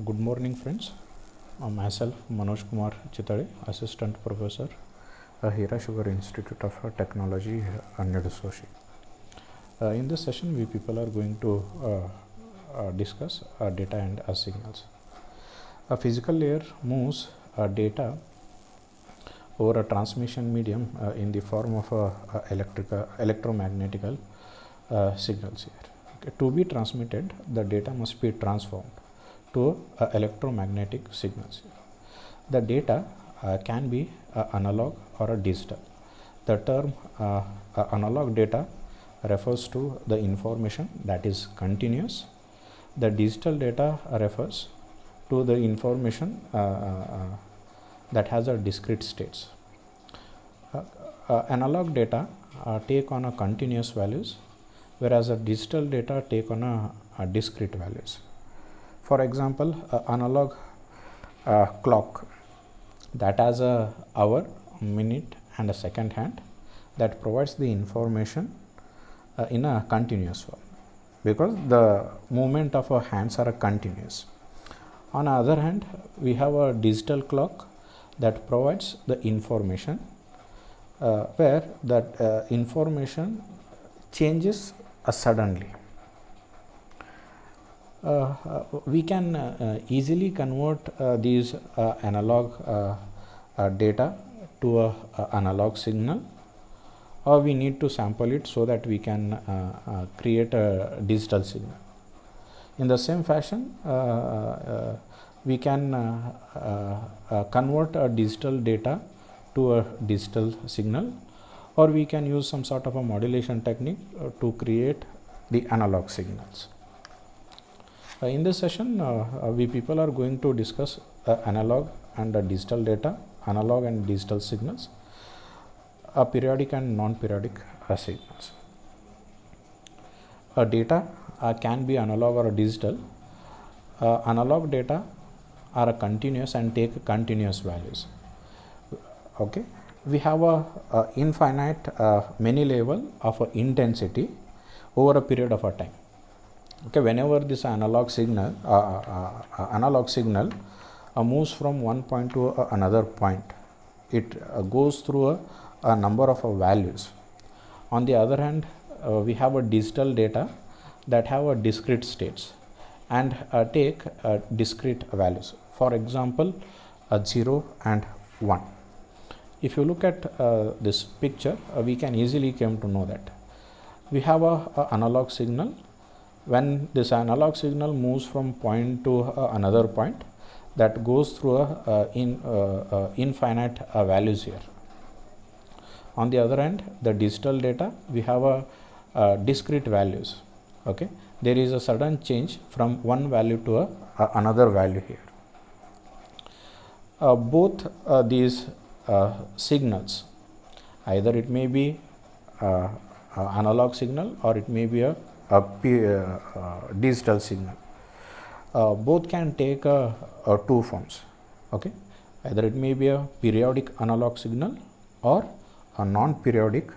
Good morning, friends. Myself, Manoj Kumar Chitade, Assistant Professor, Hira Sugar Institute of Technology, New Associate. In this session, we people are going to discuss data and signals. A physical layer moves data over a transmission medium in the form of electromagnetical signals here. Okay. To be transmitted, the data must be transformed to electromagnetic signals. The data can be analog or a digital. The term analog data refers to the information that is continuous. The digital data refers to the information that has a discrete states. Analog data take on a continuous values, whereas a digital data take on a discrete values. For example, analog clock that has a hour, minute and a second hand that provides the information in a continuous form, because the movement of our hands are continuous. On the other hand, we have a digital clock that provides the information where that information changes suddenly. We can easily convert these analog data to a analog signal, or we need to sample it so that we can create a digital signal. In the same fashion, we can convert a digital data to a digital signal, or we can use some sort of a modulation technique to create the analog signals. In this session, we people are going to discuss analog and digital data, analog and digital signals, periodic and non-periodic signals. Data can be analog or digital. Analog data are continuous and take continuous values. Okay, we have a infinite many level of intensity over a period of a time. Okay, whenever this analog signal moves from one point to another point, it goes through a number of values. On the other hand, we have a digital data that have a discrete states and take discrete values. For example, 0 and 1. If you look at this picture, we can easily come to know that we have a analog signal. When this analog signal moves from point to another point, that goes through infinite values here. On the other hand, the digital data, we have a discrete values. Okay, there is a sudden change from one value to another value here. Both these signals, either it may be analog signal or it may be a digital signal. Both can take two forms. Okay, either it may be a periodic analog signal or a non-periodic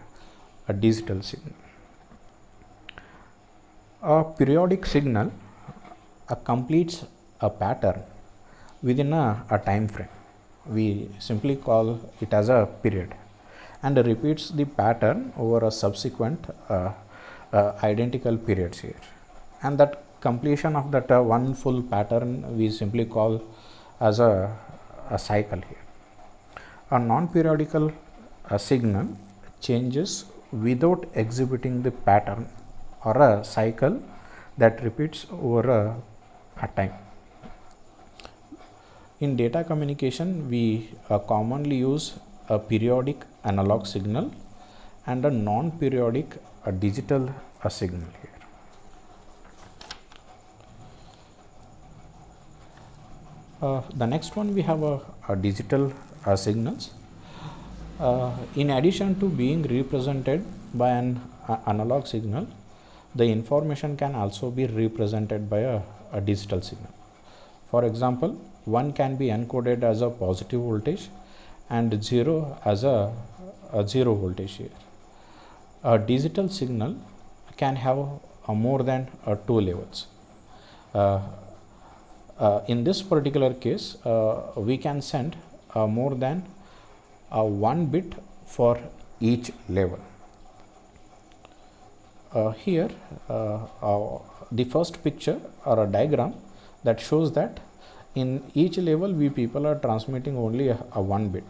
digital signal. A periodic signal completes a pattern within a time frame. We simply call it as a period, and repeats the pattern over a subsequent identical periods here, and that completion of that one full pattern we simply call as a cycle here. A non-periodical signal changes without exhibiting the pattern or a cycle that repeats over a time. In data communication, we commonly use a periodic analog signal and a non-periodic digital signal here. The next one, we have a digital signals. In addition to being represented by an analog signal, the information can also be represented by a digital signal. For example, 1 can be encoded as a positive voltage and 0 as a 0 voltage here. A digital signal can have more than 2 levels. In this particular case, we can send more than 1 bit for each level. Here the first picture or a diagram that shows that in each level we people are transmitting only a 1 bit.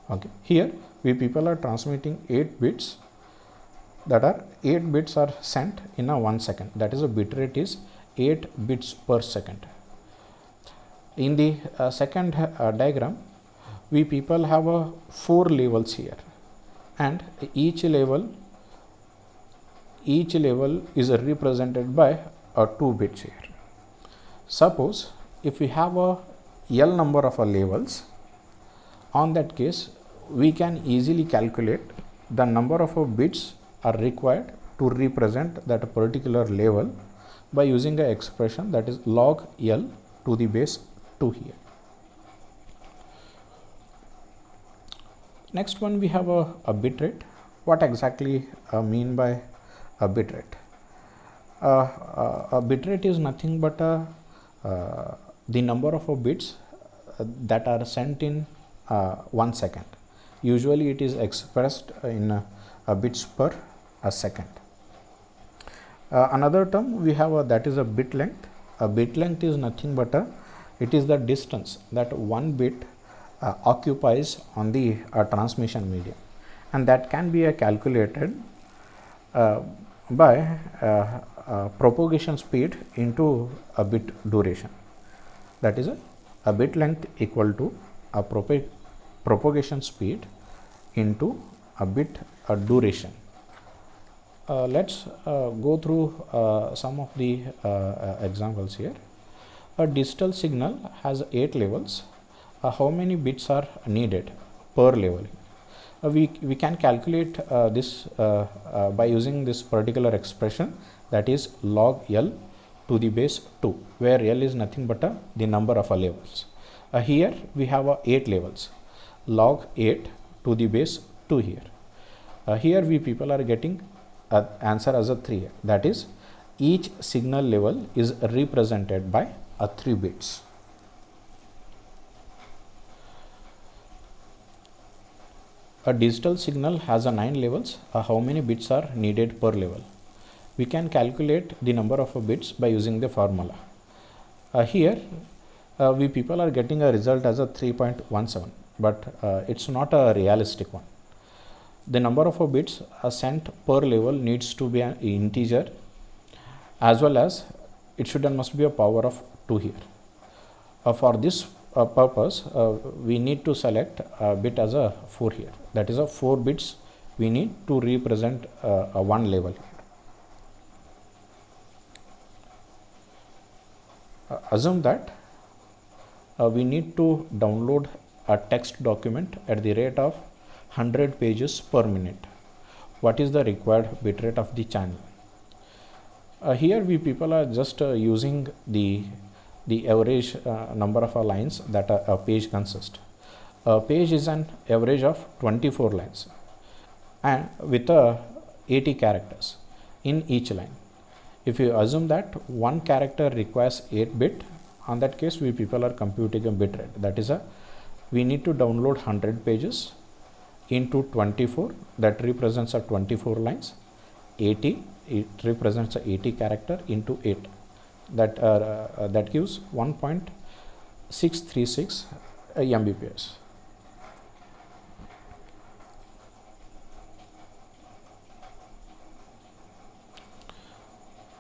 Okay, here we people are transmitting 8 bits, that are 8 bits are sent in a 1 second, that is a bit rate is 8 bits per second. In the second diagram, we people have 4 levels here, and each level is represented by 2 bits here. Suppose if we have a L number of levels, on that case we can easily calculate the number of bits are required to represent that particular level by using an expression that is log L to the base 2 here. Next one, we have a bit rate. What exactly mean by a bit rate? A bit rate is nothing but the number of bits that are sent in 1 second. Usually it is expressed in bits per a second. Another term we have that is a bit length. A bit length is nothing but it is the distance that 1 bit occupies on the transmission medium, and that can be calculated by propagation speed into a bit duration. That is a bit length equal to a propagation speed into a bit duration. Let's go through some of the examples here. A digital signal has 8 levels. How many bits are needed per level? We can calculate this by using this particular expression, that is log L to the base 2, where L is nothing but the number of levels. Here we have 8 levels, log 8 to the base 2 here. Here we people are getting answer as a 3, that is each signal level is represented by 3 bits. A digital signal has 9 levels. How many bits are needed per level? We can calculate the number of bits by using the formula. Here we people are getting a result as a 3.17, but it's not a realistic one. The number of bits sent per level needs to be an integer, as well as it should and must be a power of 2 here. For this purpose, we need to select a bit as a 4 here, that is a 4 bits we need to represent a 1 level here. Assume that we need to download a text document at the rate of 100 pages per minute. What is the required bitrate of the channel? Here we people are just using the average number of lines that a page consists. A page is an average of 24 lines and with 80 characters in each line. If you assume that one character requires 8 bit, on that case we people are computing a bit rate, that is we need to download 100 pages into 24, that represents 24 lines. 80, it represents 80 character into 8, that gives 1.636 Mbps.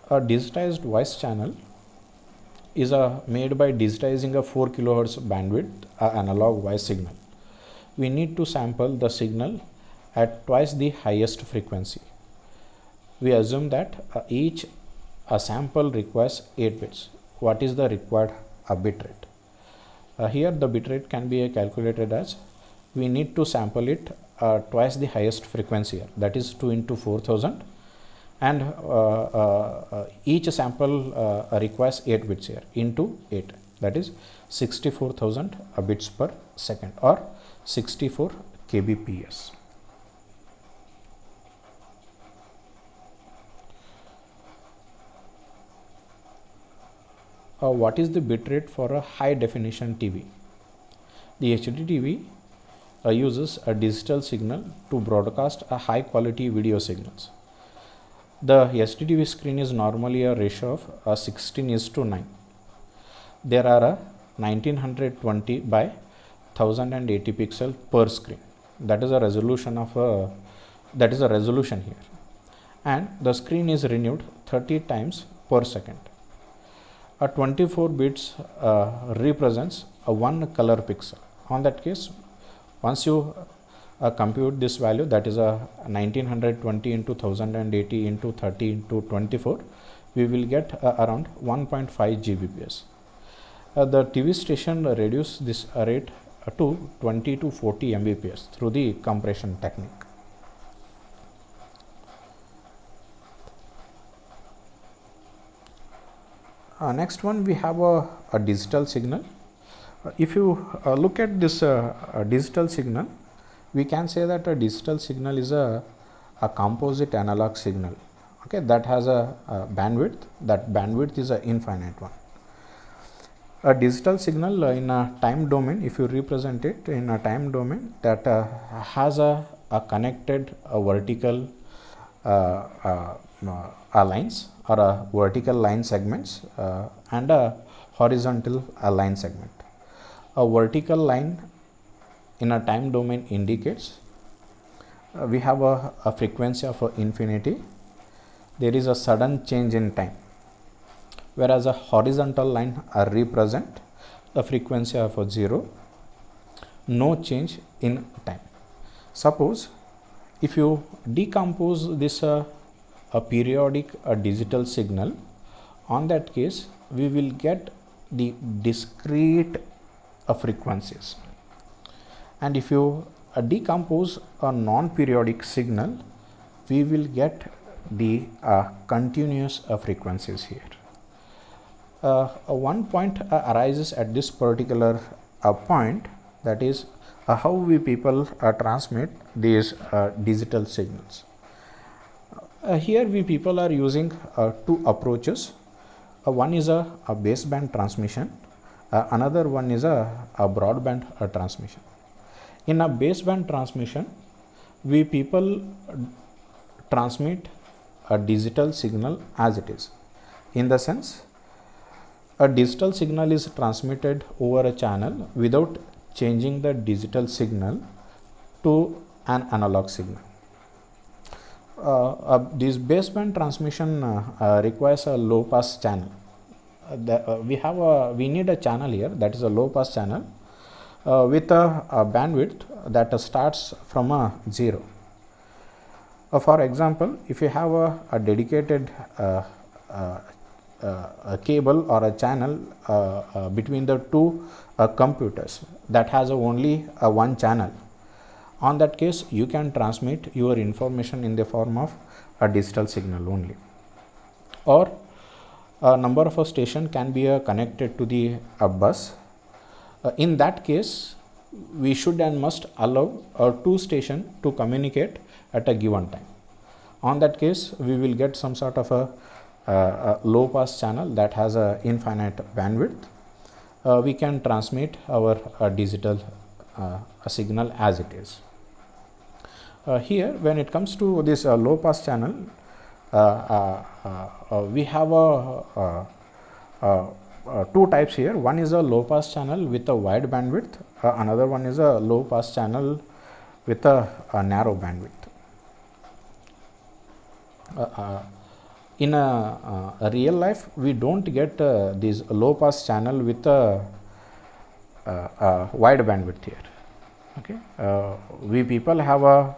A digitized voice channel is made by digitizing a 4 kHz bandwidth analog voice signal. We need to sample the signal at twice the highest frequency. We assume that each sample requires 8 bits. What is the required bit rate? Here the bit rate can be calculated as we need to sample it twice the highest frequency here, that is 2 into 4000, and each sample requires 8 bits here into 8, that is 64,000 bits per second or 64 kbps. what is the bit rate for a high definition TV. The HD TV uses a digital signal to broadcast a high quality video signals. The HDTV screen is normally a ratio of 16:9. There are a 1920 by 1080 pixel per screen. That is a resolution here, and the screen is renewed 30 times per second. A 24 bits represents a one color pixel. On that case, once you compute this value, that is a 1920 into 1080 into 30 into 24, we will get around 1.5 Gbps. The TV station reduce this rate to 20 to 40 Mbps through the compression technique. Next one, we have a digital signal. If you look at this digital signal, we can say that a digital signal is a composite analog signal, okay, that has a bandwidth. That bandwidth is an infinite one. A digital signal in a time domain, if you represent it in a time domain, that has a connected vertical lines or a vertical line segments and a horizontal line segment. A vertical line in a time domain indicates we have a frequency of infinity. There is a sudden change in time, whereas a horizontal line represent the frequency of 0, no change in time. Suppose if you decompose this a periodic digital signal, on that case we will get the discrete frequencies, and if you decompose a non-periodic signal, we will get the continuous frequencies here. One point arises at this particular point, that is how we people transmit these digital signals. Here we people are using two approaches. One is a baseband transmission, another one is a broadband transmission. In a baseband transmission, we people transmit a digital signal as it is. In the sense, a digital signal is transmitted over a channel without changing the digital signal to an analog signal. This baseband transmission requires a low pass channel. We need a channel here, that is a low pass channel with a bandwidth that starts from 0. For example, if you have a dedicated a cable or a channel between the two computers that has only one channel, on that case you can transmit your information in the form of a digital signal only. Or a number of a station can be connected to the bus. In that case, we should and must allow two stations to communicate at a given time. On that case, we will get some sort of a low pass channel that has a infinite bandwidth. We can transmit our digital signal as it is. Here, when it comes to this low pass channel, we have two types here. One is a low pass channel with a wide bandwidth, another one is a low pass channel with a narrow bandwidth. In a real life, we don't get this low pass channel with a wide bandwidth here. Okay, we people have a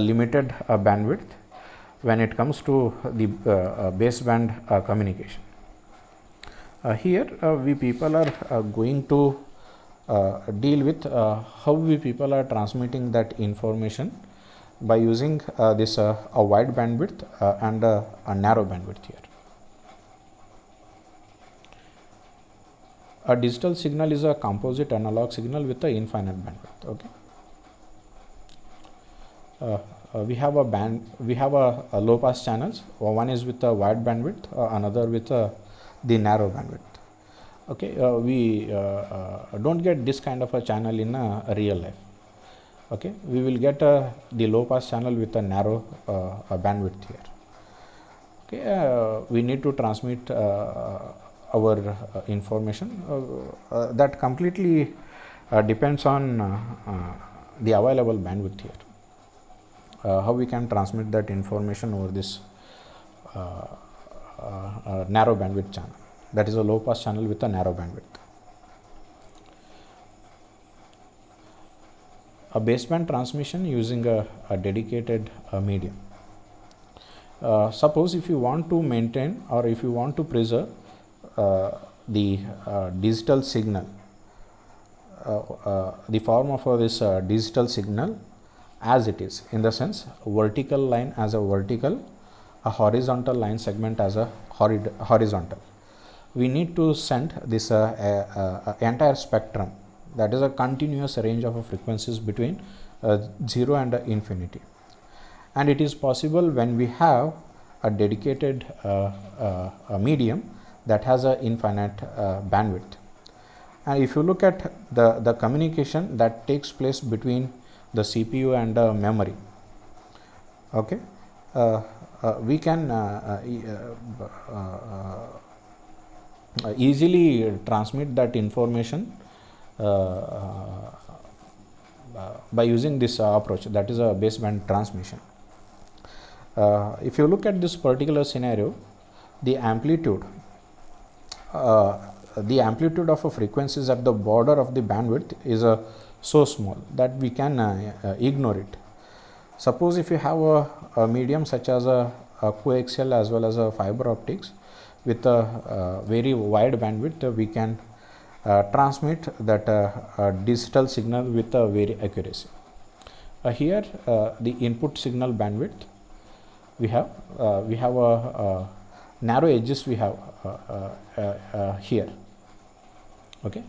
limited bandwidth when it comes to the baseband communication. Here we people are going to deal with how we people are transmitting that information by using this a wide bandwidth and a narrow bandwidth here. A digital signal is a composite analog signal with an infinite bandwidth. Okay. We have a low pass channels. One is with a wide bandwidth, another with the narrow bandwidth. Okay, we don't get this kind of a channel in a real life. Okay, we will get the low pass channel with a narrow bandwidth here. Okay, we need to transmit our information that completely depends on the available bandwidth here. How we can transmit that information over this narrow bandwidth channel, that is a low pass channel with a narrow bandwidth. A baseband transmission using a dedicated medium. Suppose if you want to maintain or if you want to preserve the digital signal, the form of this digital signal as it is, in the sense vertical line as a vertical, a horizontal line segment as a horizontal, we need to send this entire spectrum, that is a continuous range of frequencies between 0 and infinity. And it is possible when we have a dedicated medium that has an infinite bandwidth. And if you look at the communication that takes place between the CPU and memory, okay, we can easily transmit that information by using this approach, that is a baseband transmission. If you look at this particular scenario, the amplitude of frequencies at the border of the bandwidth is so small that we can ignore it. Suppose if you have a medium such as a coaxial as well as a fiber optics with a very wide bandwidth, we can transmit that digital signal with a very accuracy. Here the input signal bandwidth we have a narrow edges we have here. Okay,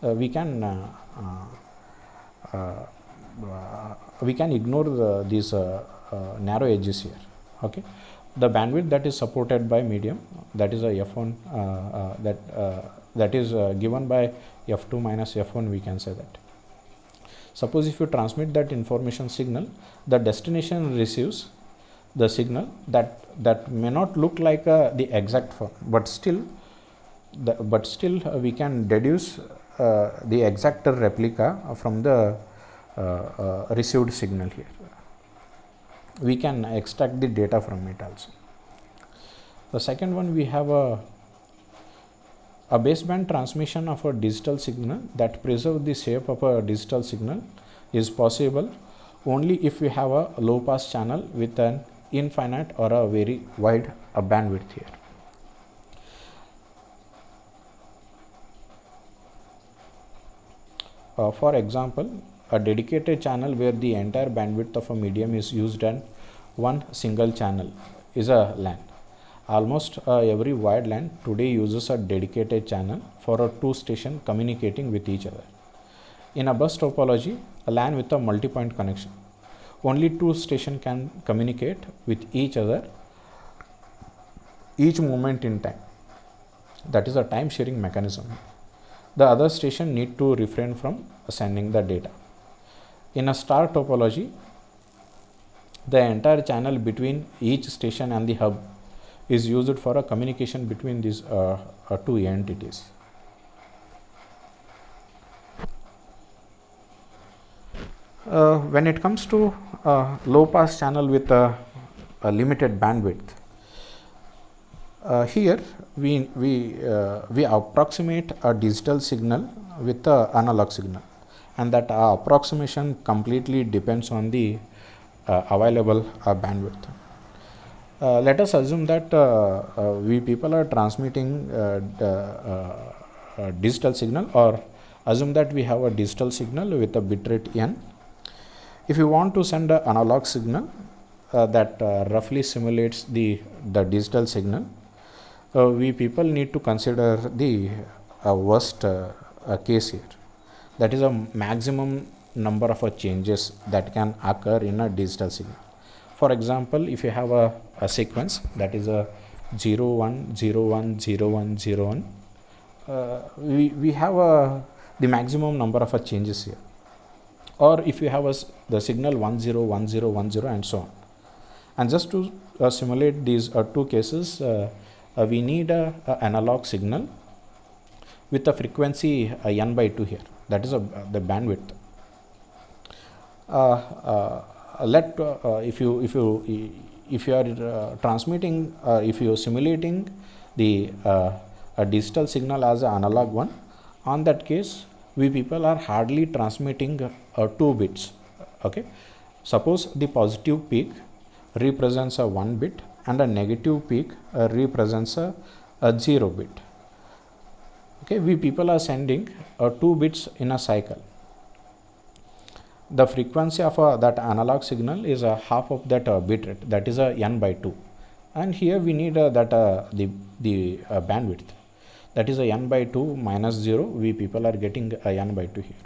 we can ignore these narrow edges here. Okay, the bandwidth that is supported by medium, that is a f1 that is given by f2 minus f1, we can say that. Suppose if you transmit that information signal, the destination receives the signal that may not look like the exact form, but still we can deduce the exact replica from the received signal here. We can extract the data from it also. The second one, we have a baseband transmission of a digital signal that preserves the shape of a digital signal is possible only if we have a low pass channel with an infinite or a very wide bandwidth here. For example, a dedicated channel where the entire bandwidth of a medium is used and one single channel is a LAN. Almost every wide LAN today uses a dedicated channel for a two station communicating with each other. In a bus topology, a LAN with a multi-point connection, only two stations can communicate with each other each moment in time. That is a time sharing mechanism. The other station need to refrain from sending the data. In a star topology, the entire channel between each station and the hub is used for a communication between these two entities. When it comes to low pass channel with a limited bandwidth, here we approximate a digital signal with an analog signal, and that approximation completely depends on the available bandwidth. Let us assume that we people are transmitting digital signal, or assume that we have a digital signal with a bitrate n. If you want to send an analog signal that roughly simulates the digital signal, we people need to consider the worst case here. That is a maximum number of changes that can occur in a digital signal. For example, if you have a sequence that is a 0 1 0 1 0 1 0 1, we have the maximum number of changes here, or if you have the signal 10 10 10 and so on. And just to simulate these two cases, we need a analog signal with a frequency n by 2 here, that is the bandwidth. If you are transmitting, if you are simulating the a digital signal as an analog one, on that case we people are hardly transmitting 2 bits. Okay, suppose the positive peak represents a 1 bit and a negative peak represents a 0 bit. Okay, we people are sending 2 bits in a cycle. The frequency of that analog signal is a half of that bit rate, that is a n by 2, and here we need that the bandwidth, that is a n by 2 minus 0. We people are getting a n by 2 here.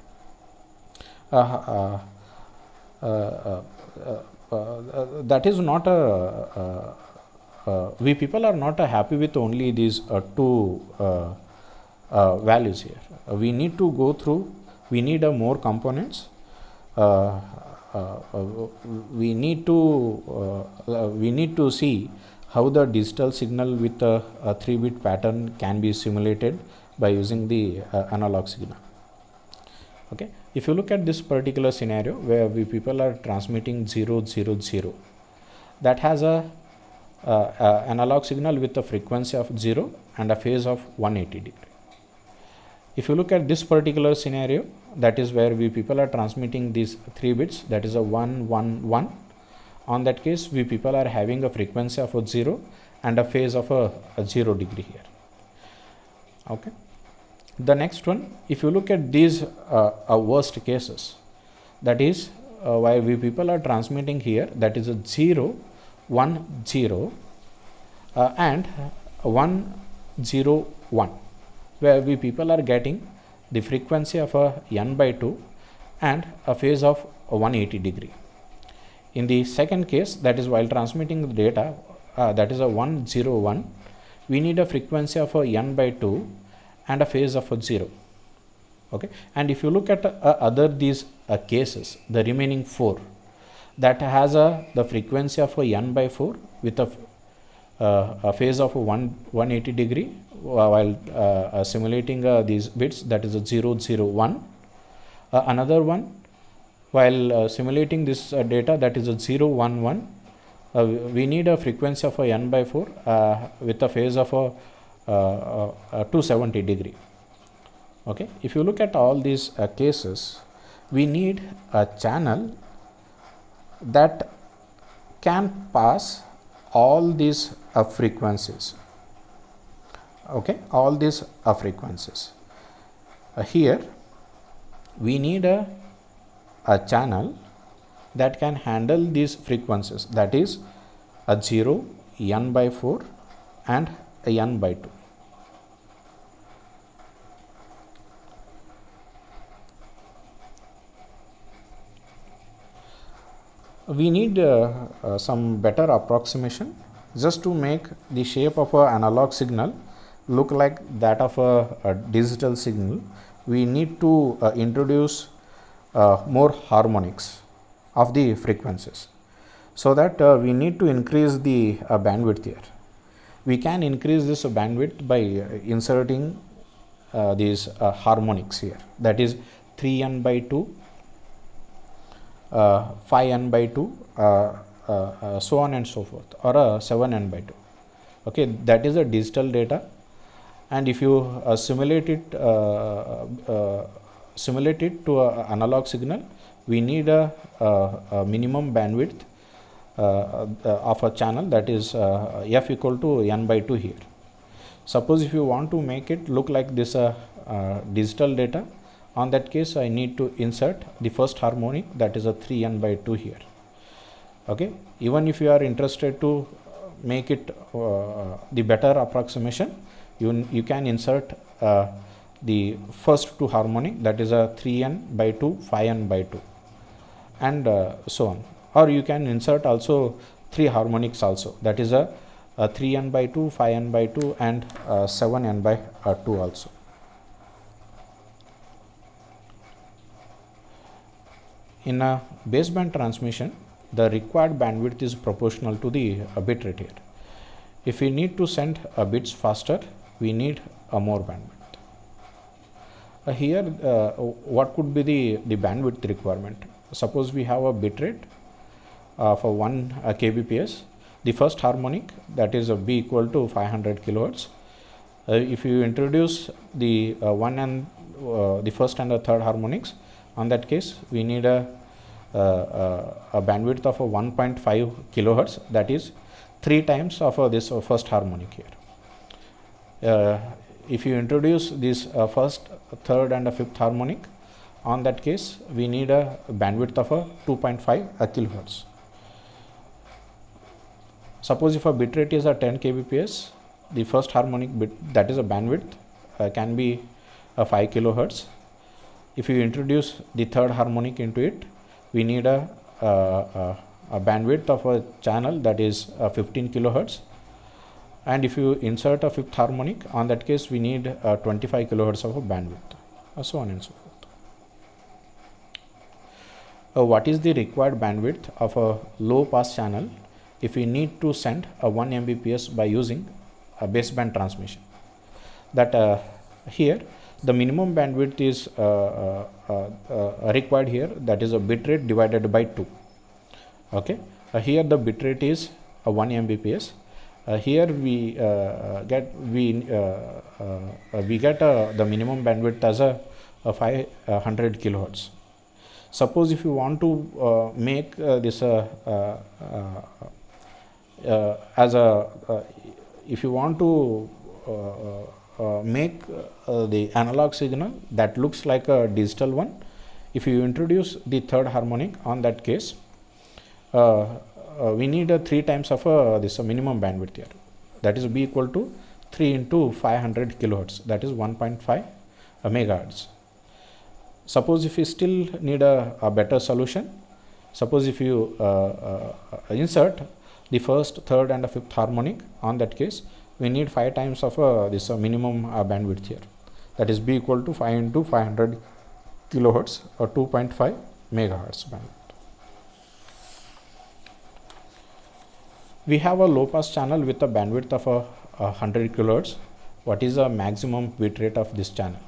That is not we people are not happy with only these two values here. We need to go through, we need more components. We need to see how the digital signal with a 3-bit pattern can be simulated by using the analog signal. Okay, if you look at this particular scenario where we people are transmitting 0 0 0, that has a analog signal with a frequency of 0 and a phase of 180 degree. If you look at this particular scenario, that is where we people are transmitting these 3 bits, that is a 1 1 1. On that case, we people are having a frequency of a 0 and a phase of a 0 degree here. Okay, the next one, if you look at these worst cases, that is why we people are transmitting here, that is a 0 1 0 and 1 0 1, where we people are getting the frequency of a n by 2 and a phase of 180 degree. In the second case, that is while transmitting the data, that is a 1 0 1, we need a frequency of a n by 2 and a phase of a 0. Okay, and if you look at other these cases, the remaining 4, that has the frequency of a n by 4 with a phase of a 180 degree while simulating these bits, that is a 0 0 1. Another one while simulating this data, that is a 0 1 1, we need a frequency of a n by 4 with a phase of a 270 degree. Okay, if you look at all these cases, we need a channel that can pass all these frequencies. Okay, all these frequencies. Here we need a channel that can handle these frequencies, that is a 0, n by 4 and a n by 2. We need some better approximation just to make the shape of an analog signal look like that of a digital signal. We need to introduce more harmonics of the frequencies, so that we need to increase the bandwidth here. We can increase this bandwidth by inserting these harmonics here, that is 3n by 2, 5n by 2, so on and so forth, or 7n by 2. Okay, that is a digital data, and if you simulate it to an analog signal, we need a minimum bandwidth of a channel, that is f equal to n by 2 here. Suppose if you want to make it look like this digital data, on that case I need to insert the first harmonic, that is a 3n by 2 here. Okay, even if you are interested to make it the better approximation, you can insert the first 2 harmonic, that is a 3n by 2, 5n by 2, and so on. Or you can insert also 3 harmonics also, that is a 3n by 2, 5n by 2 and 7n by 2 also. In a baseband transmission, the required bandwidth is proportional to the bit rate here. If we need to send bits faster, we need a more bandwidth. Here, what could be the bandwidth requirement? Suppose we have a bit rate for 1 kbps. The first harmonic, that is a B equal to 500 kilohertz. If you introduce the one and the first and the third harmonics, on that case we need a bandwidth of 1.5 kilohertz, that is 3 times of this first harmonic here. If you introduce this first, third and fifth harmonic, on that case we need a bandwidth of 2.5 kilohertz. Suppose if a bit rate is 10 kbps, the first harmonic bit, that is a bandwidth, can be 5 kilohertz. If you introduce the third harmonic into it, we need a bandwidth of a channel, that is 15 kilohertz. And if you insert a fifth harmonic, on that case we need 25 kilohertz of a bandwidth, so on and so forth. What is the required bandwidth of a low pass channel if we need to send a 1 Mbps by using a baseband transmission? That here the minimum bandwidth is required here, that is a bit rate divided by 2. Okay, here the bit rate is 1 Mbps. Here we get the minimum bandwidth as a 500 kilohertz. Suppose if you want to make this as a if you want to make the analog signal that looks like a digital one, if you introduce the third harmonic, on that case we need 3 times of this minimum bandwidth here, that is B equal to 3 into 500 kilohertz, that is 1.5 megahertz. Suppose if you still need a better solution, suppose if you insert the first, third and fifth harmonic, on that case we need 5 times of this minimum bandwidth here, that is B equal to 5 into 500 kilohertz or 2.5 megahertz bandwidth. We have a low pass channel with a bandwidth of 100 kilohertz. What is the maximum bit rate of this channel?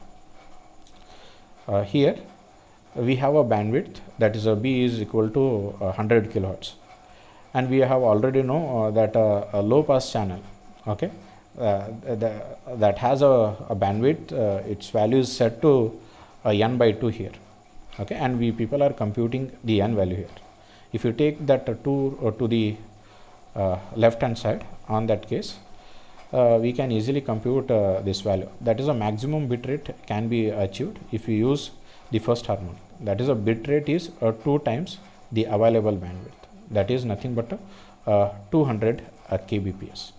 Here we have a bandwidth, that is B is equal to 100 kilohertz, and we have already know that a low pass channel, okay, that has a bandwidth, its value is set to n by 2 here, okay, and we people are computing the n value here. If you take that 2 to the left hand side, on that case we can easily compute this value, that is a maximum bit rate can be achieved if you use the first harmonic, that is a bit rate is 2 times the available bandwidth, that is nothing but 200 kbps.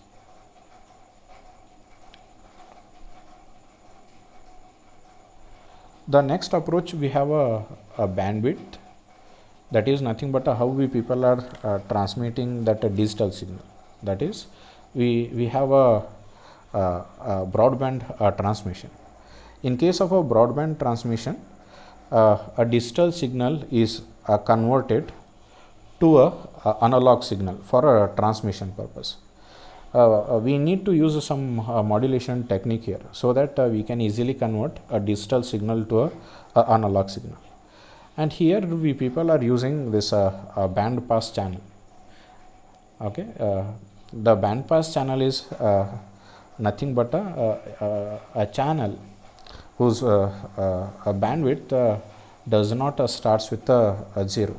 The next approach, we have a bandwidth, that is nothing but how we people are transmitting that digital signal, that is we have a broadband transmission. In case of a broadband transmission, a digital signal is converted to a analog signal for a transmission purpose. We need to use some modulation technique here, so that we can easily convert a digital signal to a analog signal. And here we people are using this band pass channel. Okay, the band pass channel is nothing but a channel whose bandwidth does not starts with a 0.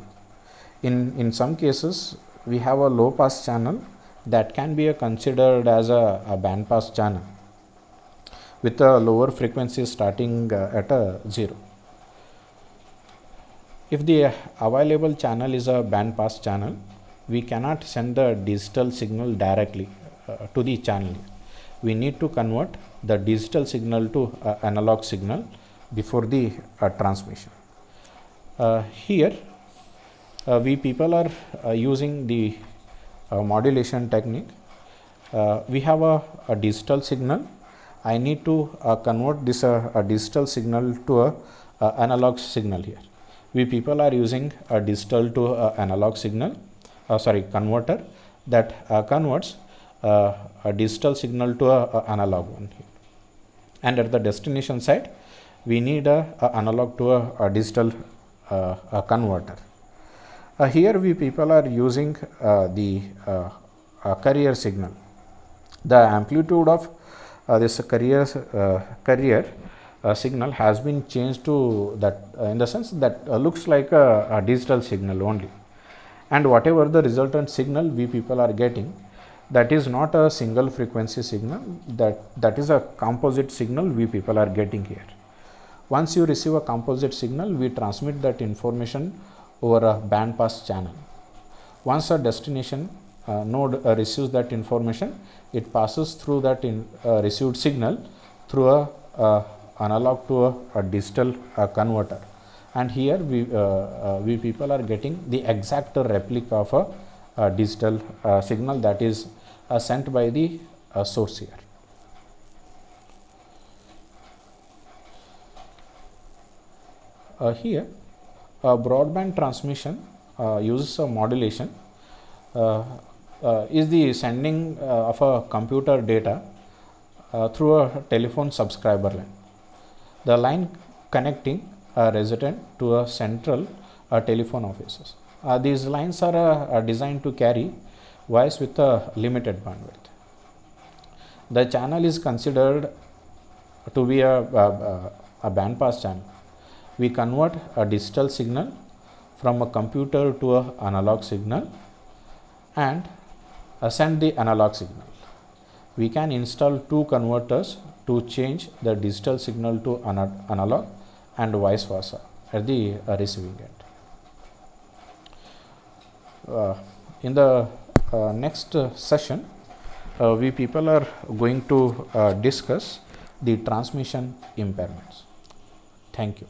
In some cases we have a low pass channel that can be considered as a band pass channel with a lower frequency starting at a 0. If the available channel is a band pass channel, we cannot send the digital signal directly to the channel. We need to convert the digital signal to analog signal before the transmission. Here we people are using the modulation technique. We have a digital signal. I need to convert this digital signal to a analog signal here. we people are using a digital to analog signal, converter that converts a digital signal to a analog one here. And at the destination side, we need a analog to a digital converter. Here we people are using the carrier signal. The amplitude of this carrier signal has been changed to that in the sense that looks like a digital signal only, and whatever the resultant signal we people are getting, that is not a single frequency signal, that is a composite signal we people are getting here. Once you receive a composite signal, we transmit that information over a band pass channel. Once a destination node receives that information, it passes through that received signal through a analog to a digital converter, and here we people are getting the exact replica of a digital signal that is sent by the source here. Here broadband transmission uses a modulation, is the sending of a computer data through a telephone subscriber line. The line connecting a resident to a central telephone offices. These lines are designed to carry voice with a limited bandwidth. The channel is considered to be a band pass channel. We convert a digital signal from a computer to an analog signal and send the analog signal. We can install two converters to change the digital signal to analog and vice versa at the receiving end. In the next session, we people are going to discuss the transmission impairments. Thank you.